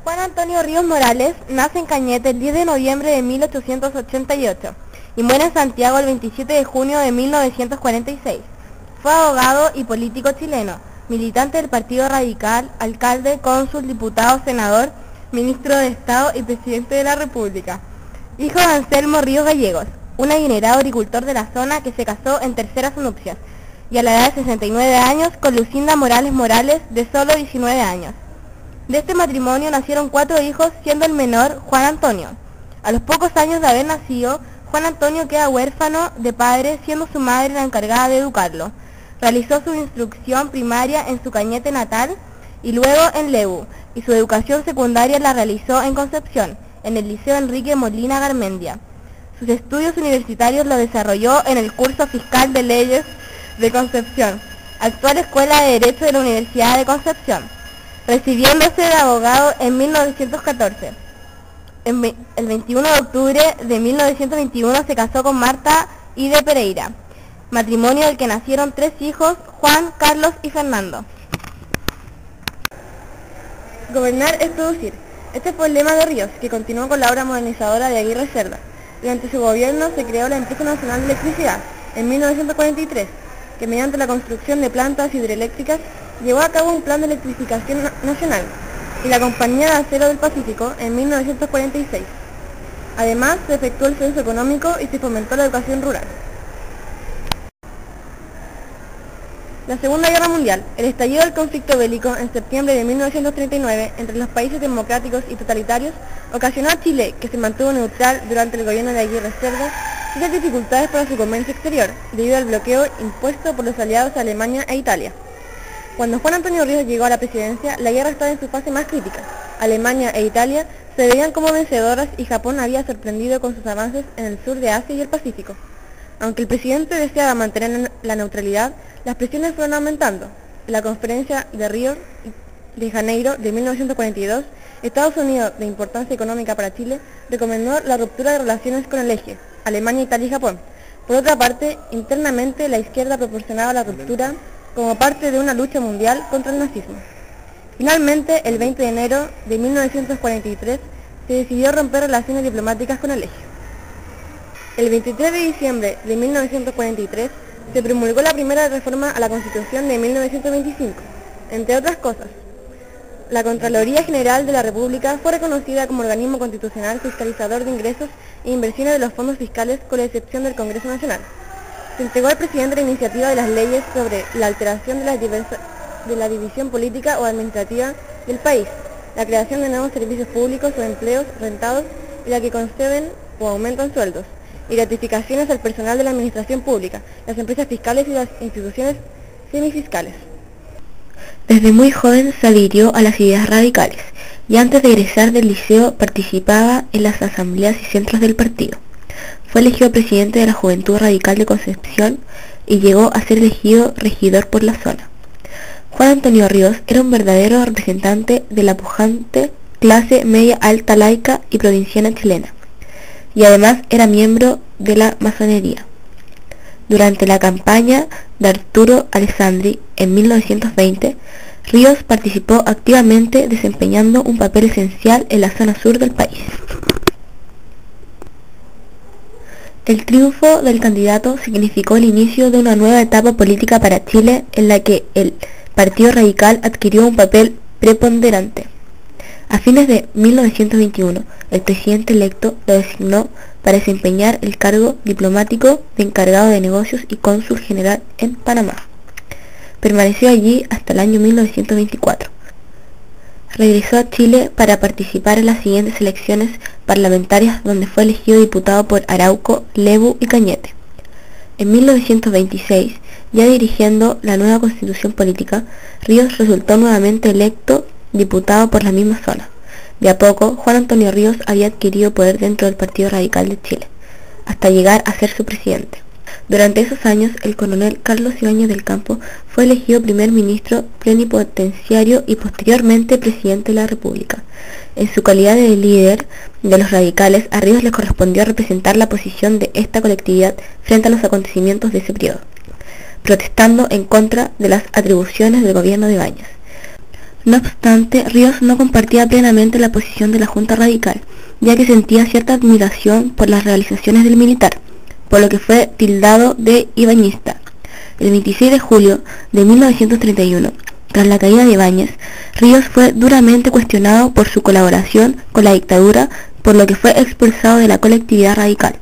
Juan Antonio Ríos Morales nace en Cañete el 10 de noviembre de 1888 y muere en Santiago el 27 de junio de 1946. Fue abogado y político chileno, militante del Partido Radical, alcalde, cónsul, diputado, senador, ministro de Estado y presidente de la República. Hijo de Anselmo Ríos Gallegos, un adinerado agricultor de la zona que se casó en terceras nupcias y a la edad de 69 años con Lucinda Morales Morales, de solo 19 años. De este matrimonio nacieron 4 hijos, siendo el menor Juan Antonio. A los pocos años de haber nacido, Juan Antonio queda huérfano de padre, siendo su madre la encargada de educarlo. Realizó su instrucción primaria en su Cañete natal y luego en Lebu, y su educación secundaria la realizó en Concepción, en el Liceo Enrique Molina Garmendia. Sus estudios universitarios los desarrolló en el curso fiscal de leyes de Concepción, actual Escuela de Derecho de la Universidad de Concepción, recibiéndose de abogado en 1914. El 21 de octubre de 1921 se casó con Marta I de Pereira, matrimonio del que nacieron 3 hijos, Juan, Carlos y Fernando. Gobernar es producir. Este fue el lema de Ríos, que continuó con la obra modernizadora de Aguirre Cerda. Durante su gobierno se creó la Empresa Nacional de Electricidad, en 1943, que mediante la construcción de plantas hidroeléctricas llevó a cabo un plan de electrificación nacional, y la Compañía de Acero del Pacífico en 1946. Además, se efectuó el censo económico y se fomentó la educación rural. La Segunda Guerra Mundial, el estallido del conflicto bélico en septiembre de 1939 entre los países democráticos y totalitarios, ocasionó a Chile, que se mantuvo neutral durante el gobierno de Aguirre Cerda, serias dificultades para su comercio exterior, debido al bloqueo impuesto por los aliados de Alemania e Italia. Cuando Juan Antonio Ríos llegó a la presidencia, la guerra estaba en su fase más crítica. Alemania e Italia se veían como vencedoras y Japón había sorprendido con sus avances en el sur de Asia y el Pacífico. Aunque el presidente deseaba mantener la neutralidad, las presiones fueron aumentando. En la conferencia de Río de Janeiro de 1942, Estados Unidos, de importancia económica para Chile, recomendó la ruptura de relaciones con el eje, Alemania, Italia y Japón. Por otra parte, internamente la izquierda proporcionaba la ruptura como parte de una lucha mundial contra el nazismo. Finalmente, el 20 de enero de 1943, se decidió romper relaciones diplomáticas con el eje. El 23 de diciembre de 1943, se promulgó la primera reforma a la Constitución de 1925. Entre otras cosas, la Contraloría General de la República fue reconocida como organismo constitucional fiscalizador de ingresos e inversiones de los fondos fiscales, con la excepción del Congreso Nacional. Se entregó al presidente la iniciativa de las leyes sobre la alteración de la división política o administrativa del país, la creación de nuevos servicios públicos o empleos rentados y la que conceden o aumentan sueldos, y gratificaciones al personal de la administración pública, las empresas fiscales y las instituciones semifiscales. Desde muy joven se adhirió a las ideas radicales y antes de egresar del liceo participaba en las asambleas y centros del partido. Fue elegido presidente de la Juventud Radical de Concepción y llegó a ser elegido regidor por la zona. Juan Antonio Ríos era un verdadero representante de la pujante clase media alta laica y provinciana chilena, y además era miembro de la masonería. Durante la campaña de Arturo Alessandri en 1920, Ríos participó activamente desempeñando un papel esencial en la zona sur del país. El triunfo del candidato significó el inicio de una nueva etapa política para Chile, en la que el Partido Radical adquirió un papel preponderante. A fines de 1921, el presidente electo lo designó para desempeñar el cargo diplomático de encargado de negocios y cónsul general en Panamá. Permaneció allí hasta el año 1924. Regresó a Chile para participar en las siguientes elecciones parlamentarias, donde fue elegido diputado por Arauco, Lebu y Cañete. En 1926, ya dirigiendo la nueva constitución política, Ríos resultó nuevamente electo diputado por la misma zona. De a poco, Juan Antonio Ríos había adquirido poder dentro del Partido Radical de Chile, hasta llegar a ser su presidente. Durante esos años, el coronel Carlos Ibáñez del Campo fue elegido primer ministro plenipotenciario y posteriormente presidente de la República. En su calidad de líder de los radicales, a Ríos le correspondió representar la posición de esta colectividad frente a los acontecimientos de ese periodo, protestando en contra de las atribuciones del gobierno de Ibáñez. No obstante, Ríos no compartía plenamente la posición de la Junta Radical, ya que sentía cierta admiración por las realizaciones del militar, por lo que fue tildado de ibañista. El 26 de julio de 1931, tras la caída de Ibáñez, Ríos fue duramente cuestionado por su colaboración con la dictadura, por lo que fue expulsado de la colectividad radical.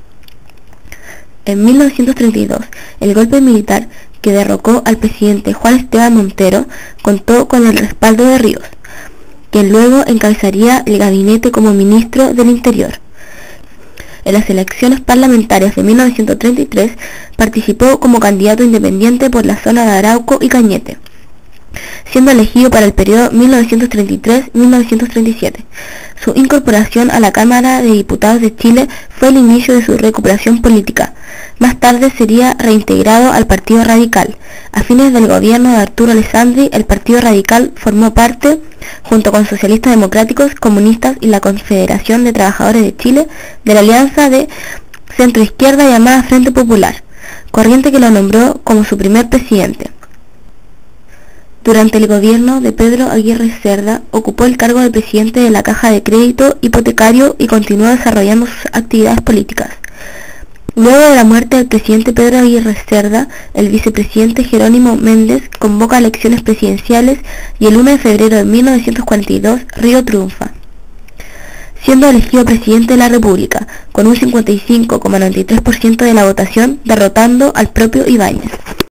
En 1932, el golpe militar que derrocó al presidente Juan Esteban Montero contó con el respaldo de Ríos, quien luego encabezaría el gabinete como ministro del Interior. En las elecciones parlamentarias de 1933 participó como candidato independiente por la zona de Arauco y Cañete, siendo elegido para el periodo 1933-1937. Su incorporación a la Cámara de Diputados de Chile fue el inicio de su recuperación política. Más tarde sería reintegrado al Partido Radical. A fines del gobierno de Arturo Alessandri, el Partido Radical formó parte, junto con socialistas democráticos, comunistas y la Confederación de Trabajadores de Chile, de la alianza de centroizquierda llamada Frente Popular, corriente que lo nombró como su primer presidente. Durante el gobierno de Pedro Aguirre Cerda, ocupó el cargo de presidente de la Caja de Crédito Hipotecario y continuó desarrollando sus actividades políticas. Luego de la muerte del presidente Pedro Aguirre Cerda, el vicepresidente Jerónimo Méndez convoca elecciones presidenciales y el 1 de febrero de 1942 Ríos triunfa, siendo elegido presidente de la República, con un 55,93% de la votación, derrotando al propio Ibáñez.